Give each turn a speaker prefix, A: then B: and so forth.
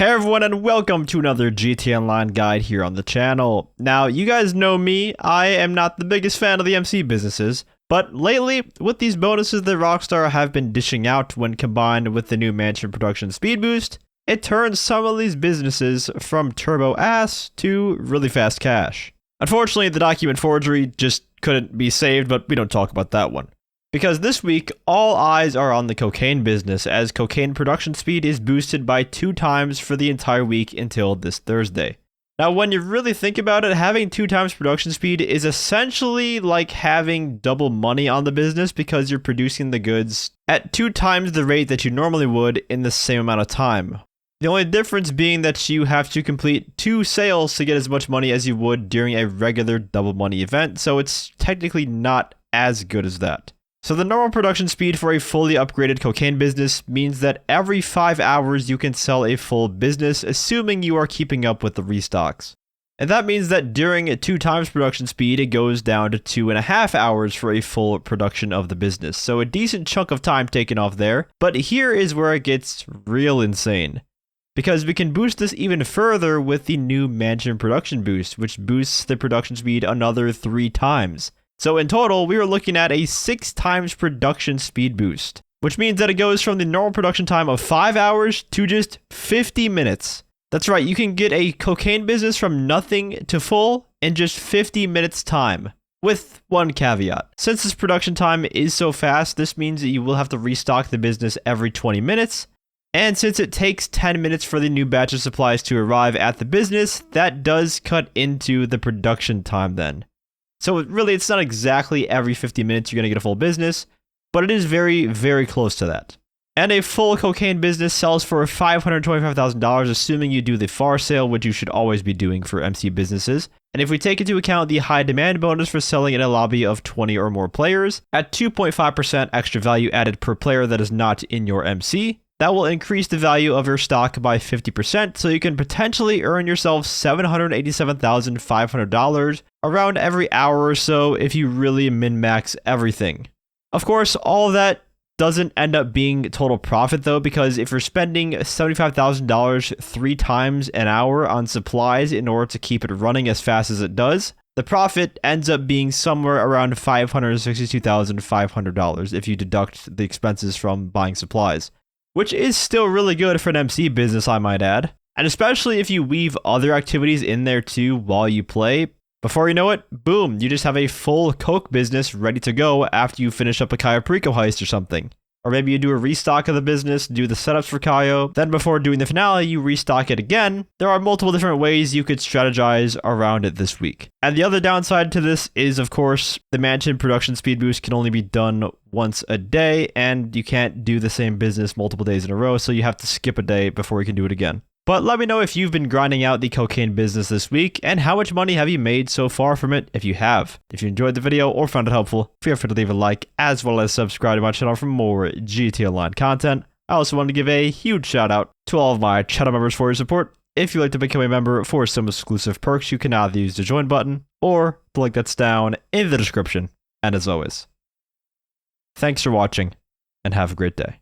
A: Hey everyone, and welcome to another gtaonline guide here on the channel. Now, you guys know me, I am not the biggest fan of the MC businesses, but lately, with these bonuses that Rockstar have been dishing out when combined with the new mansion production speed boost, it turns some of these businesses from turbo ass to really fast cash. Unfortunately, the document forgery just couldn't be saved, but we don't talk about that one. Because this week, all eyes are on the cocaine business, as cocaine production speed is boosted by 2 times for the entire week until this Thursday. Now, when you really think about it, having 2 times production speed is essentially like having double money on the business because you're producing the goods at 2 times the rate that you normally would in the same amount of time. The only difference being that you have to complete 2 sales to get as much money as you would during a regular double money event, so it's technically not as good as that. So the normal production speed for a fully upgraded cocaine business means that every 5 hours you can sell a full business, assuming you are keeping up with the restocks. And that means that during a 2 times production speed, it goes down to 2.5 hours for a full production of the business. So a decent chunk of time taken off there, but here is where it gets real insane. Because we can boost this even further with the new mansion production boost, which boosts the production speed another 3 times. So in total, we are looking at a 6 times production speed boost, which means that it goes from the normal production time of 5 hours to just 50 minutes. That's right, you can get a cocaine business from nothing to full in just 50 minutes time, with one caveat. Since this production time is so fast, this means that you will have to restock the business every 20 minutes. And since it takes 10 minutes for the new batch of supplies to arrive at the business, that does cut into the production time then. So really, it's not exactly every 50 minutes you're going to get a full business, but it is very, very close to that. And a full cocaine business sells for $525,000, assuming you do the FAR sale, which you should always be doing for MC businesses. And if we take into account the high demand bonus for selling in a lobby of 20 or more players, at 2.5% extra value added per player that is not in your MC, that will increase the value of your stock by 50%, so you can potentially earn yourself $787,500 around every hour or so if you really min-max everything. Of course, all of that doesn't end up being total profit though, because if you're spending $75,000 3 times an hour on supplies in order to keep it running as fast as it does, the profit ends up being somewhere around $562,500 if you deduct the expenses from buying supplies. Which is still really good for an MC business, I might add. And especially if you weave other activities in there too while you play. Before you know it, boom, you just have a full coke business ready to go after you finish up a Cayo Perico heist or something. Or maybe you do a restock of the business, do the setups for Cayo, then before doing the finale, you restock it again. There are multiple different ways you could strategize around it this week. And the other downside to this is, of course, the mansion production speed boost can only be done once a day, and you can't do the same business multiple days in a row, so you have to skip a day before you can do it again. But let me know if you've been grinding out the cocaine business this week, and how much money have you made so far from it if you have. If you enjoyed the video or found it helpful, feel free to leave a like, as well as subscribe to my channel for more gtaonline content. I also want to give a huge shout out to all of my channel members for your support. If you'd like to become a member for some exclusive perks, you can either use the join button, or the link that's down in the description. And as always, thanks for watching, and have a great day.